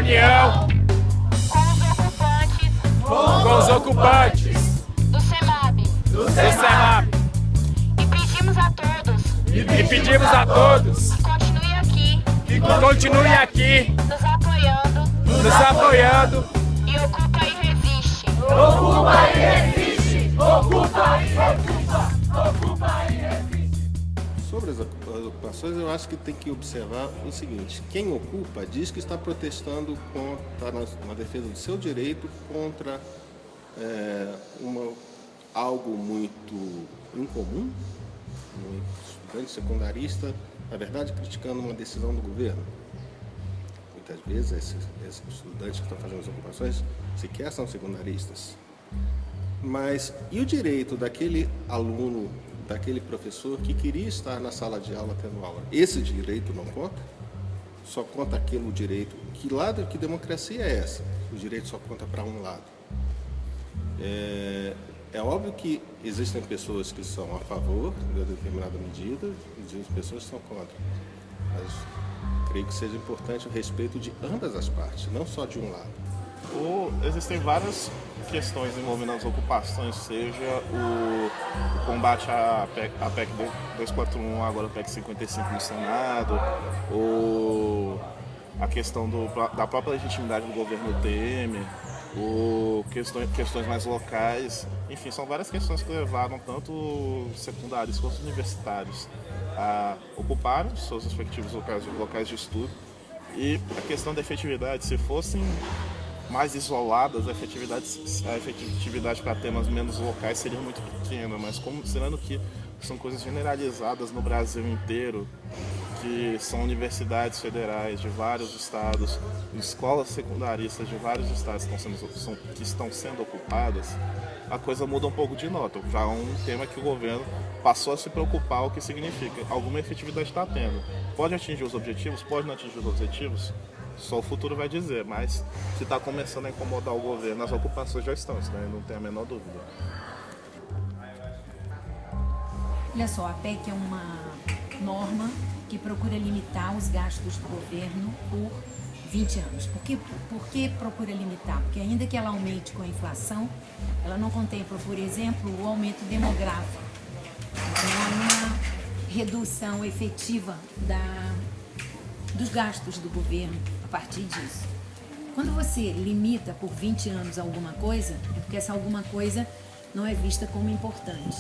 reunião com os ocupantes do CEMAB e pedimos a todos que continuem aqui nos apoiando. E ocupa e resiste. Ocupa e resiste. Ocupa e ocupa e resiste. Sobre as ocupações, eu acho que tem que observar o seguinte: quem ocupa diz que está protestando na defesa do seu direito contra algo muito incomum, um estudante secundarista, na verdade, criticando uma decisão do governo. Muitas vezes, esses estudantes que estão fazendo as ocupações sequer são secundaristas. Mas e o direito daquele aluno, daquele professor que queria estar na sala de aula tendo aula? Esse direito não conta? Só conta aquele direito. Que democracia é essa? O direito só conta para um lado. É óbvio que existem pessoas que são a favor de determinada medida e existem pessoas que são contra. Mas creio que seja importante o respeito de ambas as partes, não só de um lado. Existem várias questões envolvendo as ocupações, seja o combate à PEC 241, agora a PEC 55 no Senado, ou a questão da própria legitimidade do governo Temer, ou questões mais locais. Enfim, são várias questões que levaram tanto secundários quanto universitários a ocuparem seus respectivos locais de estudo. E a questão da efetividade, se fossem mais isoladas, a efetividade para temas menos locais seria muito pequena, mas considerando que são coisas generalizadas no Brasil inteiro, que são universidades federais de vários estados, escolas secundaristas de vários estados que estão sendo ocupadas, a coisa muda um pouco de nota. Já é um tema que o governo passou a se preocupar, o que significa alguma efetividade está tendo. Pode atingir os objetivos, pode não atingir os objetivos, só o futuro vai dizer, mas se está começando a incomodar o governo, as ocupações já estão, né? Não tem a menor dúvida. Olha só, a PEC é uma norma que procura limitar os gastos do governo por 20 anos. Por que procura limitar? Porque ainda que ela aumente com a inflação, ela não contempla, por exemplo, o aumento demográfico. Então, há uma redução efetiva dos gastos do governo a partir disso. Quando você limita por 20 anos alguma coisa, é porque essa alguma coisa não é vista como importante.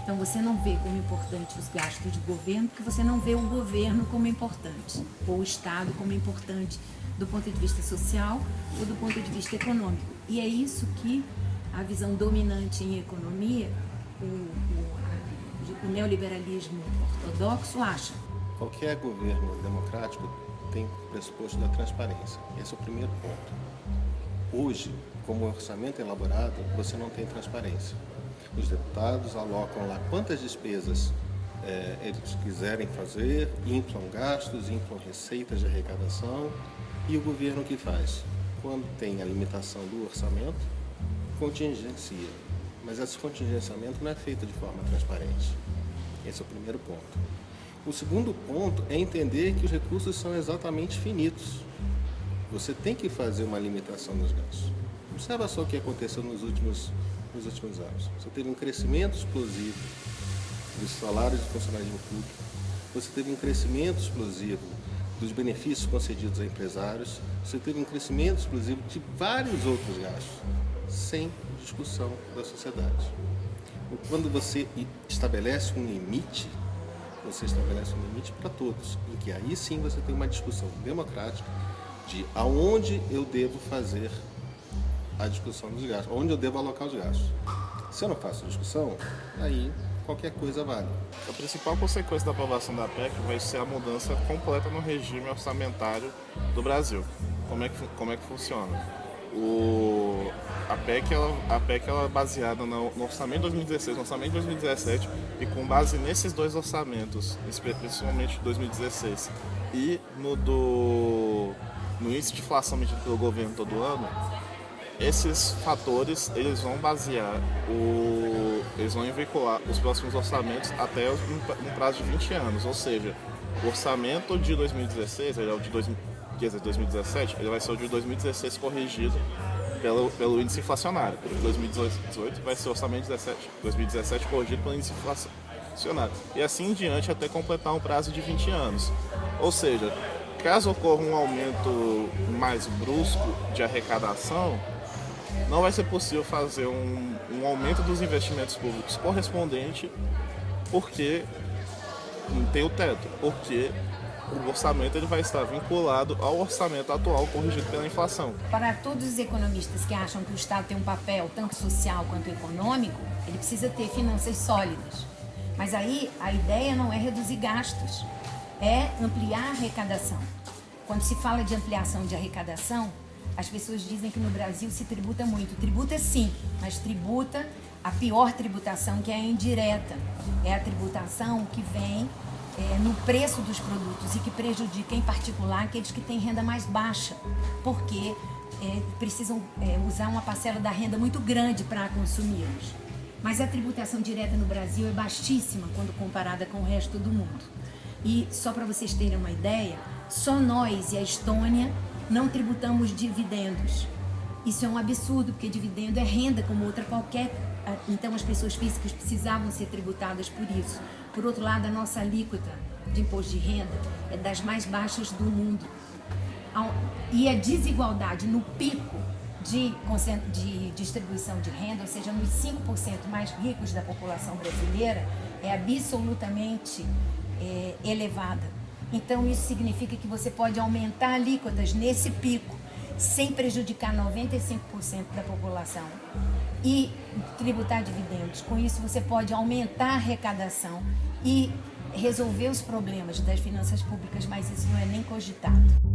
Então você não vê como importante os gastos do governo, porque você não vê o governo como importante, ou o Estado como importante do ponto de vista social ou do ponto de vista econômico. E é isso que a visão dominante em economia, o neoliberalismo ortodoxo acha. Qualquer governo democrático tem o pressuposto da transparência. Esse é o primeiro ponto. Hoje, como o orçamento é elaborado, você não tem transparência. Os deputados alocam lá quantas despesas eles quiserem fazer, inflam gastos, inflam receitas de arrecadação, e o governo o que faz? Quando tem a limitação do orçamento, contingencia. Mas esse contingenciamento não é feito de forma transparente. Esse é o primeiro ponto. O segundo ponto é entender que os recursos são exatamente finitos. Você tem que fazer uma limitação dos gastos. Observa só o que aconteceu nos últimos anos. Você teve um crescimento explosivo dos salários de funcionalismo público, você teve um crescimento explosivo dos benefícios concedidos a empresários, você teve um crescimento explosivo de vários outros gastos, sem discussão da sociedade. Quando você estabelece um limite, você estabelece um limite para todos, em que aí sim você tem uma discussão democrática de aonde eu devo fazer a discussão dos gastos, onde eu devo alocar os gastos. Se eu não faço discussão, aí qualquer coisa vale. A principal consequência da aprovação da PEC vai ser a mudança completa no regime orçamentário do Brasil. Como é que funciona? A PEC ela é baseada no orçamento de 2016, no orçamento de 2017, e com base nesses dois orçamentos, principalmente 2016, e no índice de inflação medido pelo governo todo ano, esses fatores eles vão basear eles vão vincular os próximos orçamentos até um prazo de 20 anos, ou seja, o orçamento de 2016, que riqueza de 2017, ele vai ser o de 2016 corrigido pelo índice inflacionário. O de 2018 vai ser o orçamento de 2017 corrigido pelo índice inflacionário. E assim em diante até completar um prazo de 20 anos. Ou seja, caso ocorra um aumento mais brusco de arrecadação, não vai ser possível fazer um aumento dos investimentos públicos correspondente, porque não tem o teto, porque o orçamento ele vai estar vinculado ao orçamento atual corrigido pela inflação. Para todos os economistas que acham que o Estado tem um papel tanto social quanto econômico, ele precisa ter finanças sólidas. Mas aí a ideia não é reduzir gastos, é ampliar a arrecadação. Quando se fala de ampliação de arrecadação, as pessoas dizem que no Brasil se tributa muito. Tributa sim, mas tributa a pior tributação, que é a indireta. É a tributação que vem no preço dos produtos e que prejudica em particular aqueles que têm renda mais baixa, porque precisam usar uma parcela da renda muito grande para consumi-los. Mas a tributação direta no Brasil é baixíssima quando comparada com o resto do mundo. E só para vocês terem uma ideia, só nós e a Estônia não tributamos dividendos. Isso é um absurdo, porque dividendo é renda como outra qualquer. Então as pessoas físicas precisavam ser tributadas por isso. Por outro lado, a nossa alíquota de imposto de renda é das mais baixas do mundo. E a desigualdade no pico de distribuição de renda, ou seja, nos 5% mais ricos da população brasileira, é absolutamente elevada. Então isso significa que você pode aumentar alíquotas nesse pico sem prejudicar 95% da população e tributar dividendos. Com isso você pode aumentar a arrecadação e resolver os problemas das finanças públicas, mas isso não é nem cogitado.